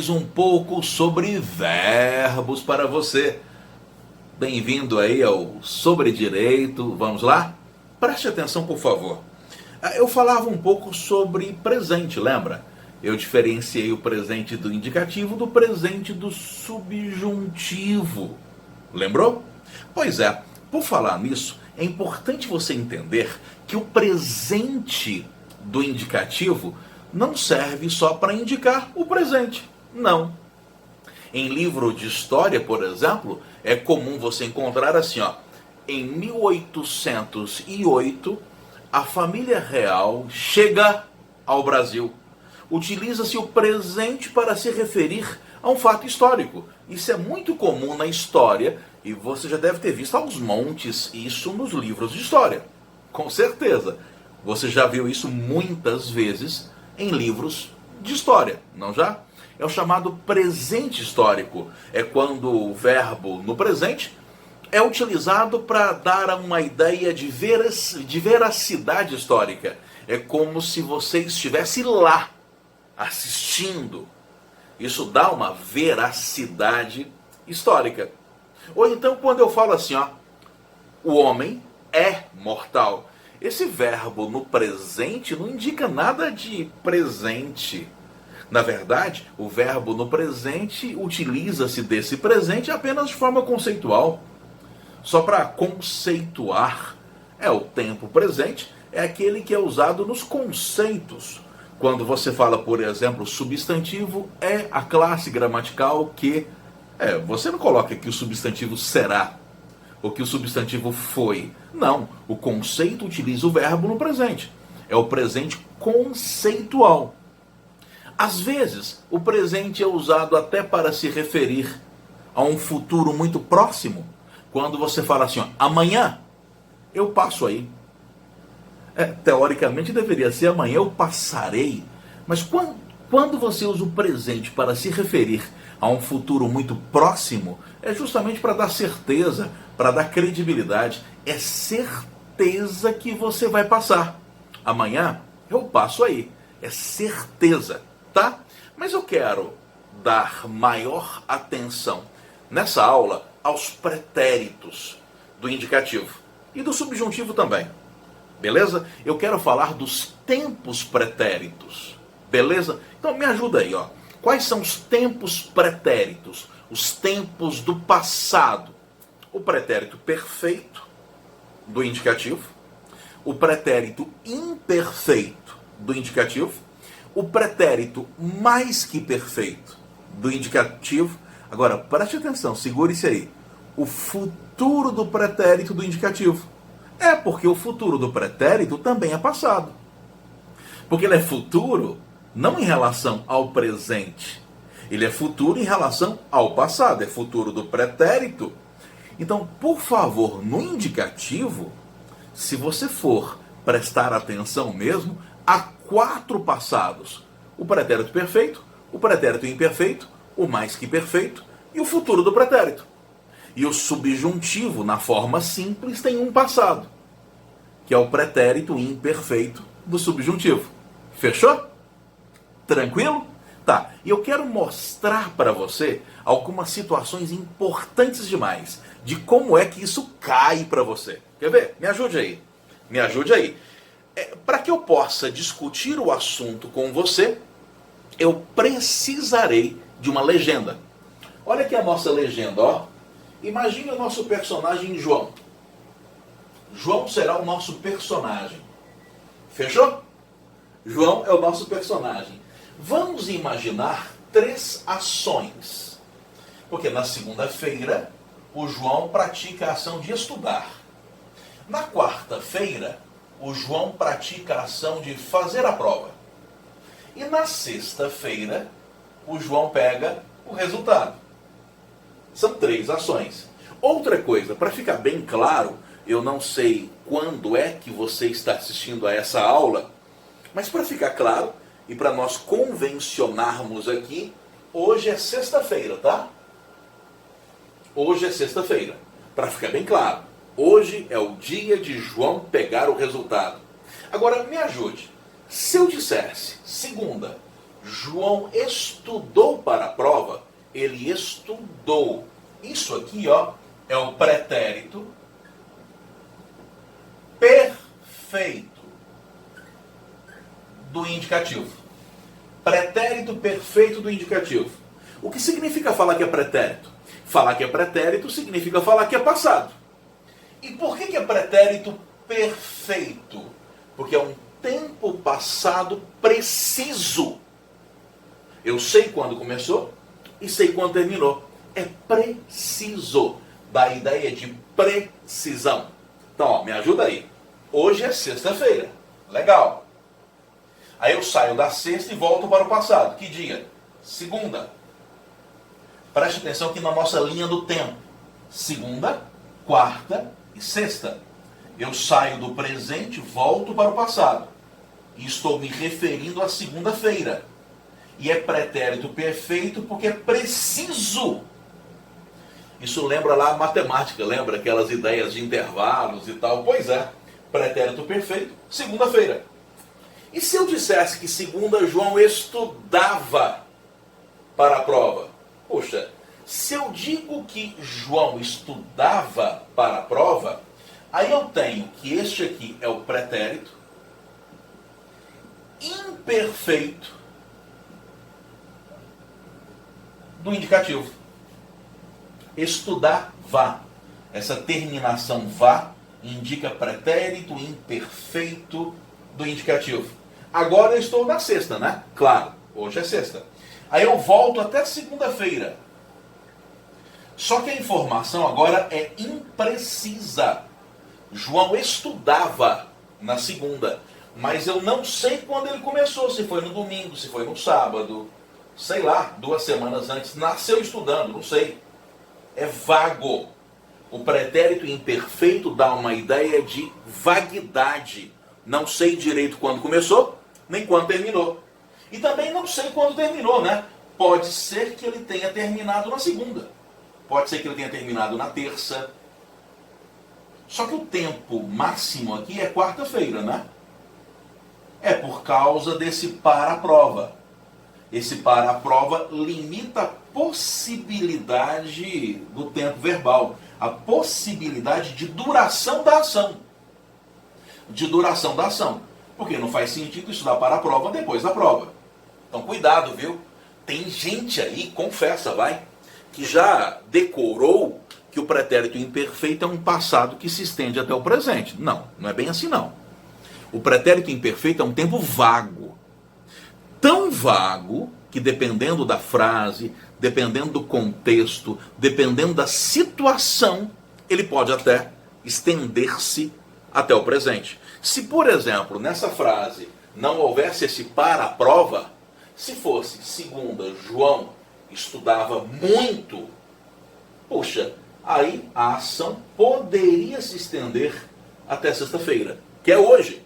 mais um pouco sobre verbos para você. Bem-vindo aí ao Sobre Direito. Vamos lá? Preste atenção, por favor. Eu falava um pouco sobre presente, lembra? Eu diferenciei o presente do indicativo do presente do subjuntivo. Lembrou? Pois é, por falar nisso, é importante você entender que o presente do indicativo não serve só para indicar o presente. Não. Em livro de história, por exemplo, é comum você encontrar assim, ó. Em 1808, a família real chega ao Brasil. Utiliza-se o presente para se referir a um fato histórico. Isso é muito comum na história e você já deve ter visto aos montes isso nos livros de história. Com certeza. Você já viu isso muitas vezes em livros de história, não já? É o chamado presente histórico. É quando o verbo no presente é utilizado para dar uma ideia de veracidade histórica. É como se você estivesse lá, assistindo. Isso dá uma veracidade histórica. Ou então quando eu falo assim, ó, o homem é mortal. Esse verbo no presente não indica nada de presente. Na verdade, o verbo no presente utiliza-se desse presente apenas de forma conceitual. Só para conceituar, o tempo presente é aquele que é usado nos conceitos. Quando você fala, por exemplo, substantivo, é a classe gramatical que você não coloca que o substantivo será ou que o substantivo foi. Não, o conceito utiliza o verbo no presente. É o presente conceitual. Às vezes, o presente é usado até para se referir a um futuro muito próximo. Quando você fala assim, ó, amanhã eu passo aí. Teoricamente deveria ser amanhã eu passarei. Mas quando você usa o presente para se referir a um futuro muito próximo, é justamente para dar certeza, para dar credibilidade. É certeza que você vai passar. Amanhã eu passo aí. É certeza, tá? Mas eu quero dar maior atenção nessa aula aos pretéritos do indicativo e do subjuntivo também. Beleza? Eu quero falar dos tempos pretéritos. Beleza? Então me ajuda aí, ó. Quais são os tempos pretéritos? Os tempos do passado. O pretérito perfeito do indicativo, o pretérito imperfeito do indicativo, o pretérito mais que perfeito do indicativo. Agora, preste atenção, segure-se aí. O futuro do pretérito do indicativo. Porque o futuro do pretérito também é passado. Porque ele é futuro não em relação ao presente. Ele é futuro em relação ao passado. É futuro do pretérito. Então, por favor, no indicativo, se você for prestar atenção mesmo, há 4 passados. O pretérito perfeito, o pretérito imperfeito, o mais que perfeito e o futuro do pretérito. E o subjuntivo, na forma simples, tem um passado, que é o pretérito imperfeito do subjuntivo. Fechou? Tranquilo? Tá, e eu quero mostrar para você algumas situações importantes demais de como é que isso cai para você. Quer ver? Me ajude aí. Me ajude aí. Para que eu possa discutir o assunto com você, eu precisarei de uma legenda. Olha aqui a nossa legenda, ó. Imagine o nosso personagem João. João será o nosso personagem. Fechou? João é o nosso personagem. Vamos imaginar 3 ações. Porque na segunda-feira, o João pratica a ação de estudar. Na quarta-feira, o João pratica a ação de fazer a prova. E na sexta-feira, o João pega o resultado. São 3 ações. Outra coisa, para ficar bem claro, eu não sei quando é que você está assistindo a essa aula, mas para ficar claro e para nós convencionarmos aqui, hoje é sexta-feira, tá? Hoje é sexta-feira. Para ficar bem claro, hoje é o dia de João pegar o resultado. Agora, me ajude. Se eu dissesse segunda, João estudou para a prova. Ele estudou. Isso aqui, ó, é o pretérito perfeito do indicativo. Pretérito perfeito do indicativo. O que significa falar que é pretérito? Falar que é pretérito significa falar que é passado. E por que é pretérito perfeito? Porque é um tempo passado preciso. Eu sei quando começou e sei quando terminou. É preciso. Da ideia de precisão. Então, ó, me ajuda aí. Hoje é sexta-feira. Legal. Aí eu saio da sexta e volto para o passado. Que dia? Segunda. Preste atenção aqui na nossa linha do tempo. Segunda, quarta e sexta. Eu saio do presente, volto para o passado. E estou me referindo à segunda-feira. E é pretérito perfeito porque é preciso. Isso lembra lá a matemática, lembra aquelas ideias de intervalos e tal? Pois é, pretérito perfeito, segunda-feira. E se eu dissesse que segunda João estudava para a prova? Poxa, se eu digo que João estudava para a prova, aí eu tenho que este aqui é o pretérito imperfeito do indicativo. Estudava. Essa terminação vá indica pretérito imperfeito do indicativo. Agora eu estou na sexta, né? Claro, hoje é sexta. Aí eu volto até segunda-feira. Só que a informação agora é imprecisa. João estudava na segunda, mas eu não sei quando ele começou, se foi no domingo, se foi no sábado, sei lá, 2 semanas antes, nasceu estudando, não sei. É vago. O pretérito imperfeito dá uma ideia de vaguidade. Não sei direito quando começou, nem quando terminou. E também não sei quando terminou, né? Pode ser que ele tenha terminado na segunda. Pode ser que ele tenha terminado na terça. Só que o tempo máximo aqui é quarta-feira, né? É por causa desse para a prova. Esse para a prova limita a possibilidade do tempo verbal, a possibilidade de duração da ação. De duração da ação. Porque não faz sentido estudar para a prova depois da prova. Então cuidado, viu? Tem gente aí, confessa, vai, que já decorou que o pretérito imperfeito é um passado que se estende até o presente. Não, não é bem assim não. O pretérito imperfeito é um tempo vago. Tão vago que dependendo da frase, dependendo do contexto, dependendo da situação, ele pode até estender-se até o presente. Se, por exemplo, nessa frase não houvesse esse para a prova, se fosse segunda, João estudava muito, puxa, aí a ação poderia se estender até sexta-feira, que é hoje.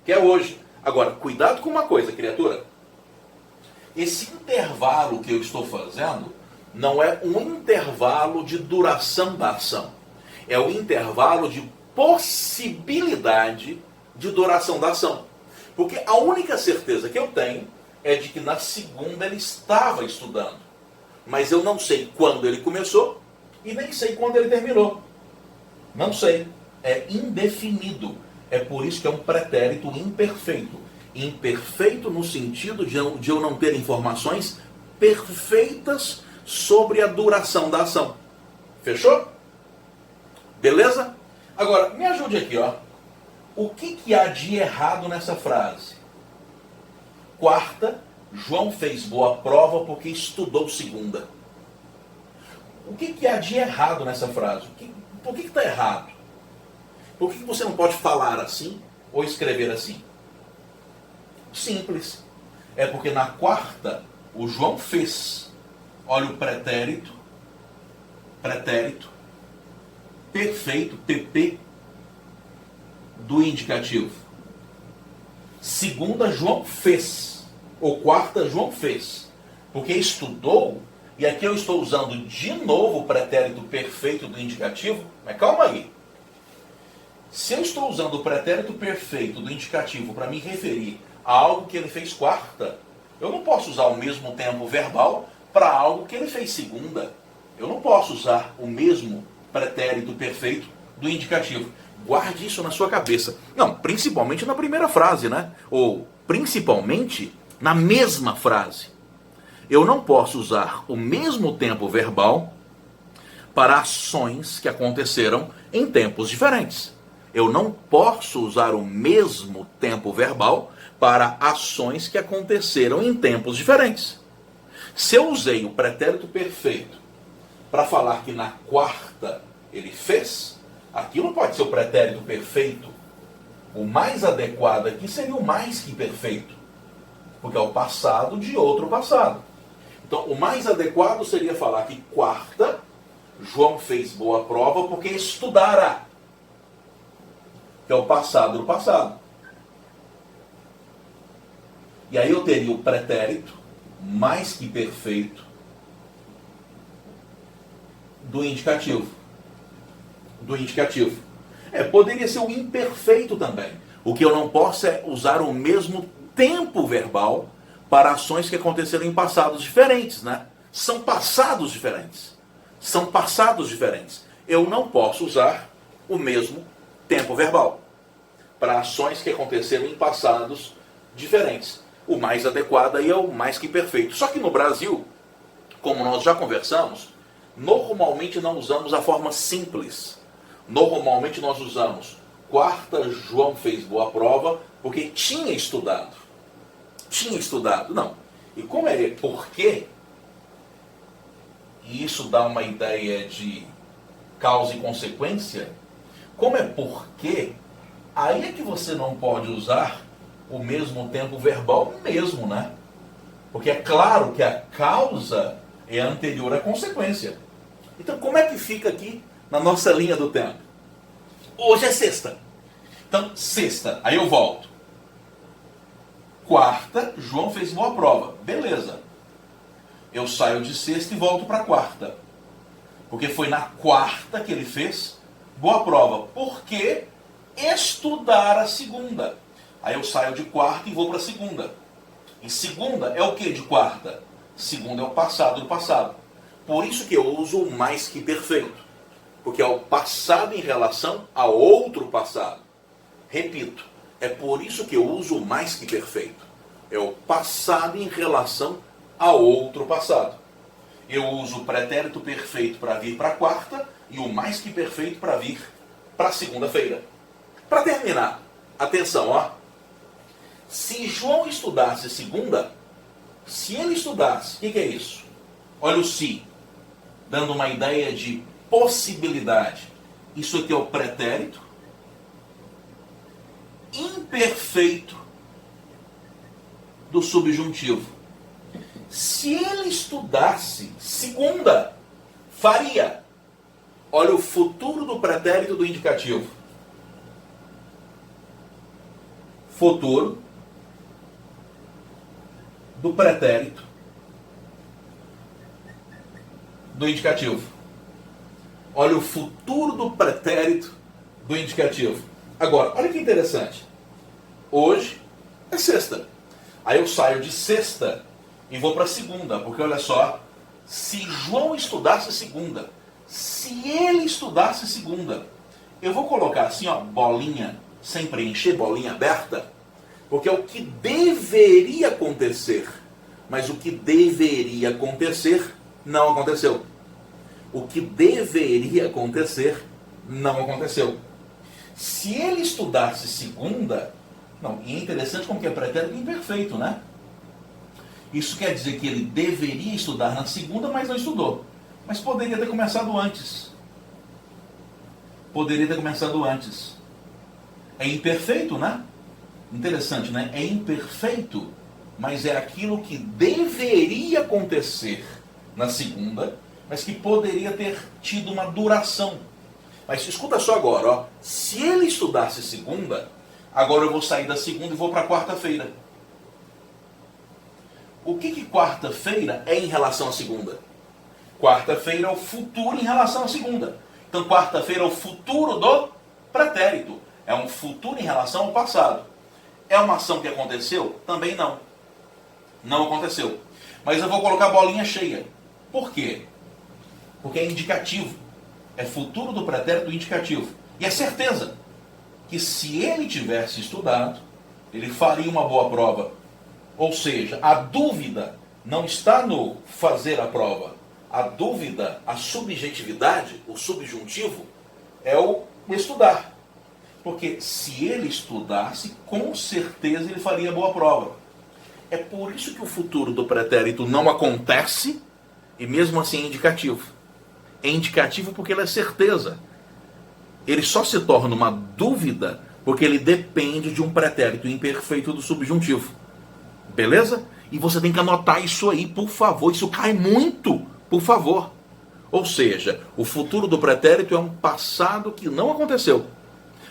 Que é hoje. Agora, cuidado com uma coisa, criatura. Esse intervalo que eu estou fazendo não é um intervalo de duração da ação. É o intervalo de possibilidade de duração da ação. Porque a única certeza que eu tenho é de que na segunda ele estava estudando. Mas eu não sei quando ele começou e nem sei quando ele terminou. Não sei. É indefinido. É por isso que é um pretérito imperfeito. Imperfeito no sentido de eu não ter informações perfeitas sobre a duração da ação. Fechou? Beleza? Agora, me ajude aqui, ó. O que há de errado nessa frase? Quarta, João fez boa prova porque estudou segunda. O que há de errado nessa frase? Por que está errado? Por que você não pode falar assim ou escrever assim? Simples. É porque na quarta, o João fez. Olha o pretérito. Pretérito. Perfeito, PP, do indicativo. Segunda, João fez. Ou quarta, João fez. Porque estudou, e aqui eu estou usando de novo o pretérito perfeito do indicativo, mas calma aí. Se eu estou usando o pretérito perfeito do indicativo para me referir a algo que ele fez quarta, Eu não posso usar o mesmo tempo verbal para algo que ele fez segunda. Eu não posso usar o mesmo pretérito perfeito do indicativo. Guarde isso na sua cabeça. Não, principalmente na primeira frase, né? Ou principalmente na mesma frase. Eu não posso usar o mesmo tempo verbal para ações que aconteceram em tempos diferentes. Eu não posso usar o mesmo tempo verbal para ações que aconteceram em tempos diferentes. Se eu usei o pretérito perfeito para falar que na quarta ele fez, aquilo pode ser o pretérito perfeito. O mais adequado aqui seria o mais que perfeito, porque é o passado de outro passado. Então, o mais adequado seria falar que quarta, João fez boa prova porque estudara, que é o passado do passado. E aí eu teria o pretérito mais que perfeito do indicativo. Poderia ser o imperfeito também. O que eu não posso é usar o mesmo tempo verbal para ações que aconteceram em passados diferentes, né? São passados diferentes. Eu não posso usar o mesmo tempo verbal para ações que aconteceram em passados diferentes. O mais adequado aí é o mais que perfeito. Só que no Brasil, como nós já conversamos, normalmente não usamos a forma simples. Normalmente nós usamos quarta, João fez boa prova porque tinha estudado. Não. E como é porque, e isso dá uma ideia de causa e consequência, como é porque, aí é que você não pode usar o mesmo tempo verbal mesmo, né? Porque é claro que a causa é anterior à consequência. Então como é que fica aqui na nossa linha do tempo? Hoje é sexta. Então, sexta, aí eu volto. Quarta, João fez boa prova. Beleza. Eu saio de sexta e volto para quarta. Porque foi na quarta que ele fez boa prova. Porque estudar a segunda. Aí eu saio de quarta e vou para segunda. E segunda é o que de quarta? Segunda é o passado do passado. Por isso que eu uso o mais que perfeito. Porque é o passado em relação a outro passado. Repito, é por isso que eu uso o mais que perfeito. É o passado em relação a outro passado. Eu uso o pretérito perfeito para vir para a quarta e o mais que perfeito para vir para a segunda-feira. Para terminar, atenção, ó. Se João estudasse segunda, se ele estudasse, o que é isso? Olha o se, dando uma ideia de possibilidade. Isso aqui é o pretérito imperfeito do subjuntivo. Se ele estudasse segunda, faria. Olha o futuro do pretérito do indicativo. Futuro do pretérito do indicativo. Olha o futuro do pretérito do indicativo. Agora, olha que interessante. Hoje é sexta. Aí eu saio de sexta e vou para segunda, porque olha só, se João estudasse segunda, se ele estudasse segunda, eu vou colocar assim, ó, bolinha, sem preencher, bolinha aberta, porque é o que deveria acontecer, mas o que deveria acontecer não aconteceu. O que deveria acontecer não aconteceu. Se ele estudasse segunda, não, e é interessante como que é pretérito imperfeito, né? Isso quer dizer que ele deveria estudar na segunda, mas não estudou. Mas poderia ter começado antes. É imperfeito, né? Interessante, né? É imperfeito, mas é aquilo que deveria acontecer na segunda, mas que poderia ter tido uma duração. Mas escuta só agora, ó. Se ele estudasse segunda, agora eu vou sair da segunda e vou para quarta-feira. O que quarta-feira é em relação à segunda? Quarta-feira é o futuro em relação à segunda. Então quarta-feira é o futuro do pretérito. É um futuro em relação ao passado. É uma ação que aconteceu? Também não. Não aconteceu. Mas eu vou colocar a bolinha cheia. Por quê? Porque é indicativo. É futuro do pretérito indicativo. E é certeza que se ele tivesse estudado, ele faria uma boa prova. Ou seja, a dúvida não está no fazer a prova. A dúvida, a subjetividade, o subjuntivo, é o estudar. Porque se ele estudasse, com certeza ele faria boa prova. É por isso que o futuro do pretérito não acontece e mesmo assim é indicativo. É indicativo porque ele é certeza. Ele só se torna uma dúvida porque ele depende de um pretérito imperfeito do subjuntivo. Beleza? E você tem que anotar isso aí, por favor. Isso cai muito, por favor. Ou seja, o futuro do pretérito é um passado que não aconteceu.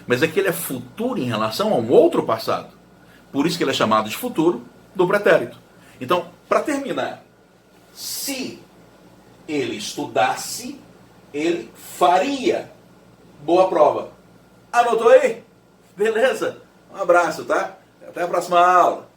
Mas é que ele é futuro em relação a um outro passado. Por isso que ele é chamado de futuro do pretérito. Então, para terminar, se ele estudasse, ele faria boa prova. Anotou aí? Beleza? Um abraço, tá? Até a próxima aula.